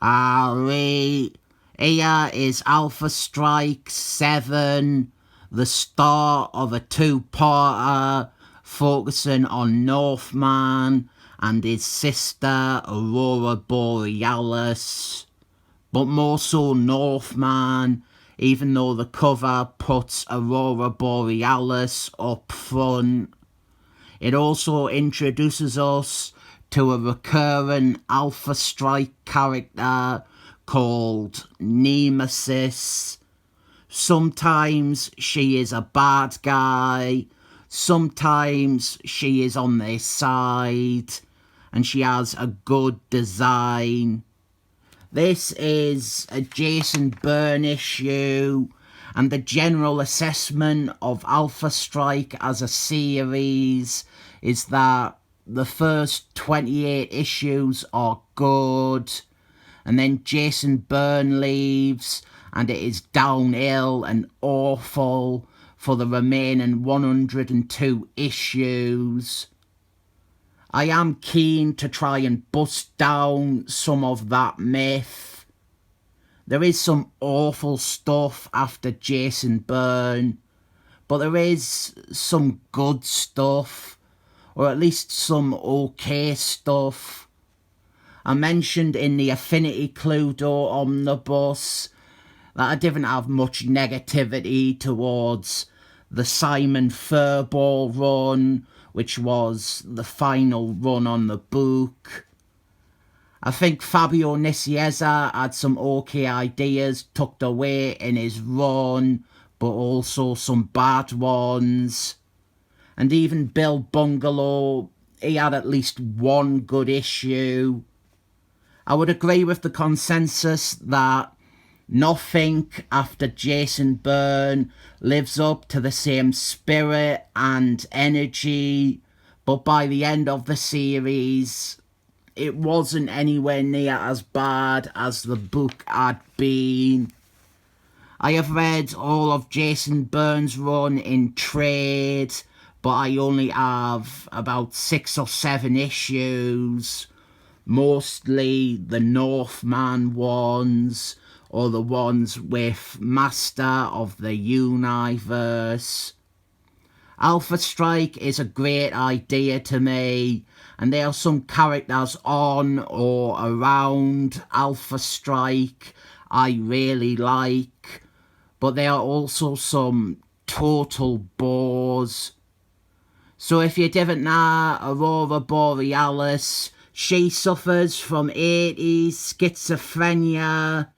Here is Alpha Strike 7, the start of a two-parter focusing on Northman and his sister Aurora Borealis, but more so Northman, even though the cover puts Aurora Borealis up front. It also introduces us to a recurring Alpha Strike character called Nemesis. Sometimes she is a bad guy, sometimes she is on their side, and she has a good design. This is a Jason Byrne issue, and the general assessment of Alpha Strike as a series is that the first 28 issues are good, and then Jason Byrne leaves and it is downhill and awful for the remaining 102 issues. I am keen to try and bust down some of that myth. There is some awful stuff after Jason Byrne, but there is some good stuff, or at least some okay stuff. I mentioned in the Affinity Cluedo omnibus that I didn't have much negativity towards the Simon Furball run, which was the final run on the book. I think Fabio Nicieza had some okay ideas tucked away in his run, but also some bad ones. And even Bill Bungalow, he had at least one good issue. I would agree with the consensus that nothing after Jason Byrne lives up to the same spirit and energy, but by the end of the series, it wasn't anywhere near as bad as the book had been. I have read all of Jason Byrne's run in trade, but I only have about 6 or 7 issues, mostly the Northman ones, or the ones with Master of the Universe. Alpha Strike is a great idea to me, and there are some characters on or around Alpha Strike I really like, but there are also some total bores. So if you didn't know, Aurora Borealis, she suffers from 80s schizophrenia.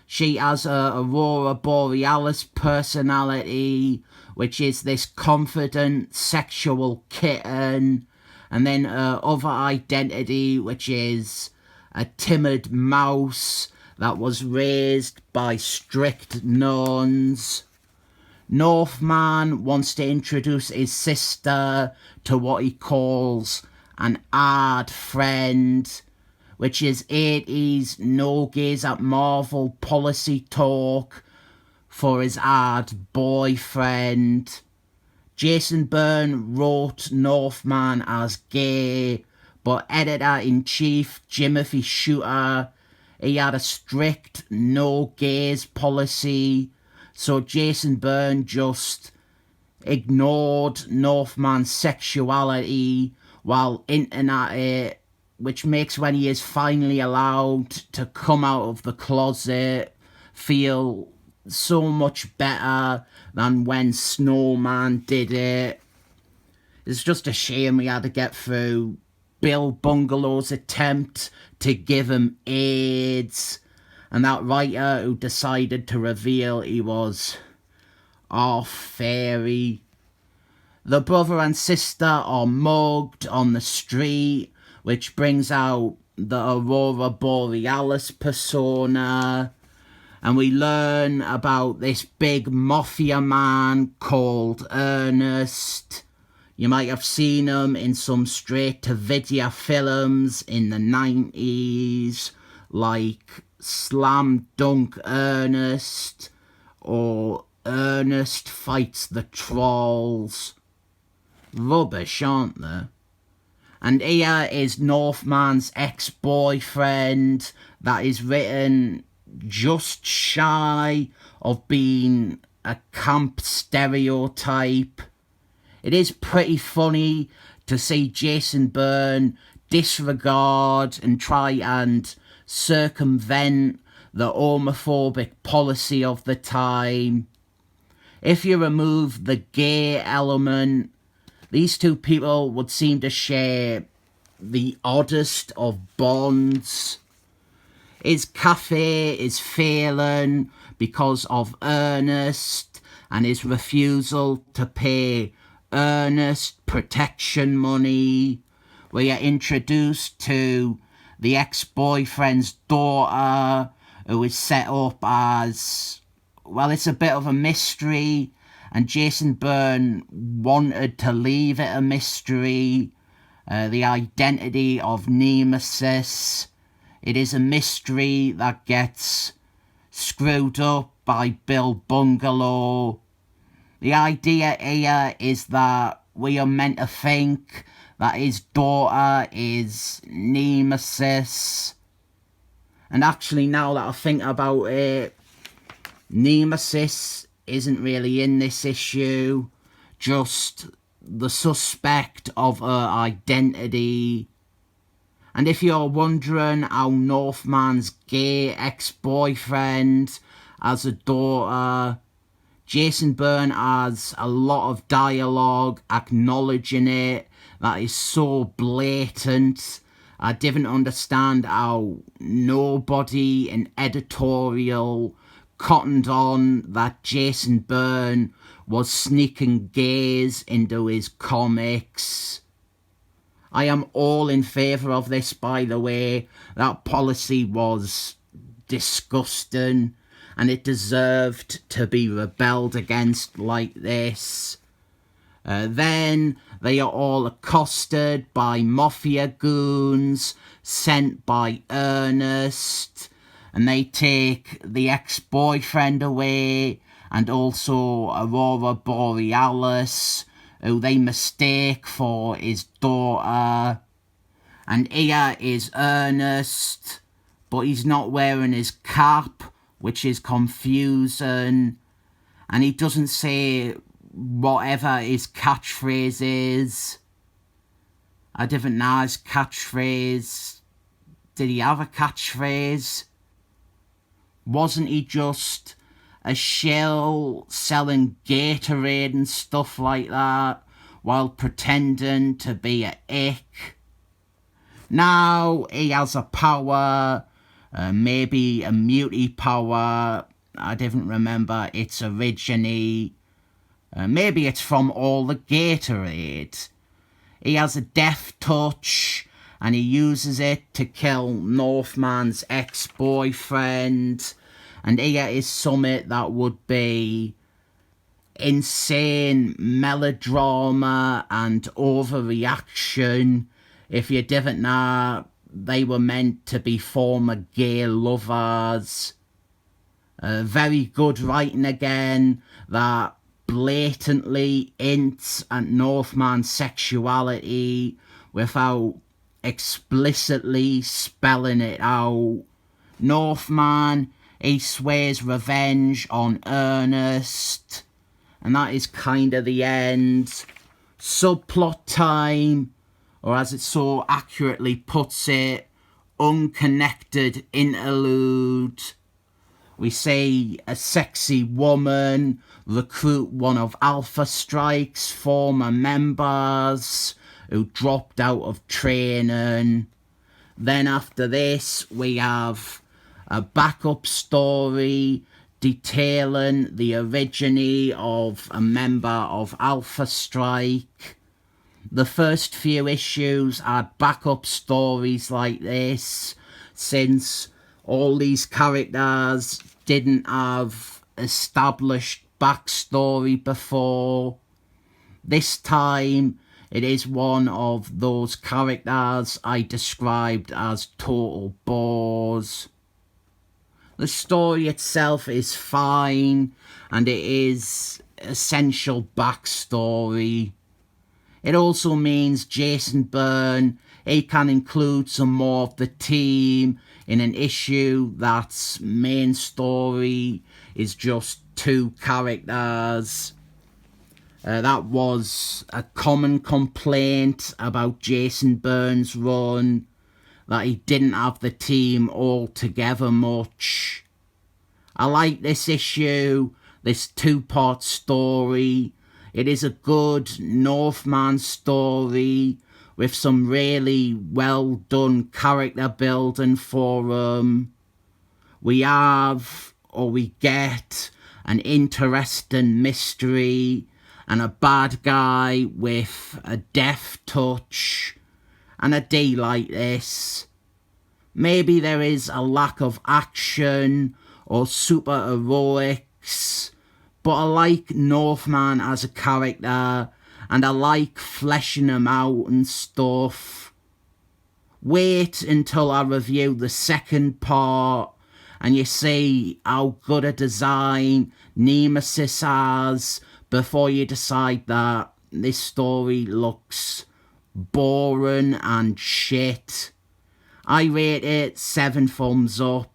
She has a Aurora Borealis personality, which is this confident sexual kitten, and then her other identity, which is a timid mouse that was raised by strict nuns. Northman wants to introduce his sister to what he calls an odd friend, which is 80s no gays at Marvel policy talk for his odd boyfriend. Jason Byrne wrote Northman as gay, but editor-in-chief Timothy Shooter, he had a strict no gays policy, so Jason Byrne just ignored Northman's sexuality while hinting at it, which makes when he is finally allowed to come out of the closet feel so much better than when Snowman did it. It's just a shame we had to get through Bill Bungalow's attempt to give him AIDS, and that writer who decided to reveal he was half fairy. The brother and sister are mugged on the street, which brings out the Aurora Borealis persona, and we learn about this big mafia man called Ernest. You might have seen him in some straight-to-video films in the 90s, like Slam Dunk Ernest, or Ernest Fights the Trolls. Rubbish, aren't they? And here is Northman's ex-boyfriend that is written just shy of being a camp stereotype. It is pretty funny to see Jason Byrne disregard and try and circumvent the homophobic policy of the time. If you remove the gay element, these two people would seem to share the oddest of bonds. His cafe is failing because of Ernest and his refusal to pay Ernest protection money. We are introduced to the ex-boyfriend's daughter, who is set up as, well, it's a bit of a mystery, and Jason Byrne wanted to leave it a mystery. The identity of Nemesis, it is a mystery that gets screwed up by Bill Bungalow. The idea here is that we are meant to think that his daughter is Nemesis. And actually, now that I think about it, Nemesis isn't really in this issue, just the suspect of her identity. And if you're wondering how Northman's gay ex-boyfriend has a daughter, Jason Byrne has a lot of dialogue acknowledging it that is so blatant. I didn't understand how nobody in editorial cottoned on that Jason Byrne was sneaking gays into his comics. I am all in favour of this, by the way. That policy was disgusting, and it deserved to be rebelled against like this. Then they are all accosted by mafia goons sent by Ernest, and they take the ex-boyfriend away and also Aurora Borealis, who they mistake for his daughter. And here is Ernest, but he's not wearing his cap, which is confusing, and he doesn't say whatever his catchphrase is. I didn't know his catchphrase. Did he have a catchphrase? Wasn't he just a shill selling Gatorade and stuff like that while pretending to be a ick? Now he has a power, maybe a muty power. I didn't remember its origin. Maybe it's from all the Gatorade. He has a death touch, and he uses it to kill Northman's ex-boyfriend. And here is something that would be insane melodrama and overreaction if you didn't know they were meant to be former gay lovers. Very good writing again that blatantly hints at Northman's sexuality without explicitly spelling it out. Northman, he swears revenge on Ernest, and that is kind of the end. Subplot time, or as it so accurately puts it, unconnected interlude. We see a sexy woman recruit one of Alpha Strike's former members who dropped out of training. Then after this, we have a backup story detailing the origin of a member of Alpha Strike. The first few issues had backup stories like this, since all these characters didn't have established backstory before. This time, it is one of those characters I described as total bores. The story itself is fine, and it is essential backstory. It also means Jason Byrne, he can include some more of the team in an issue that's main story is just two characters. That was a common complaint about Jason Byrne's run, that he didn't have the team all together much. I like this issue, this two-part story. It is a good Northman story with some really well done character building for him. We get an interesting mystery and a bad guy with a deft touch, and a day like this. Maybe there is a lack of action or super heroics, but I like Northman as a character, and I like fleshing him out and stuff. Wait until I review the second part and you see how good a design Nemesis has before you decide that this story looks boring and shit. I rate it 7 thumbs up.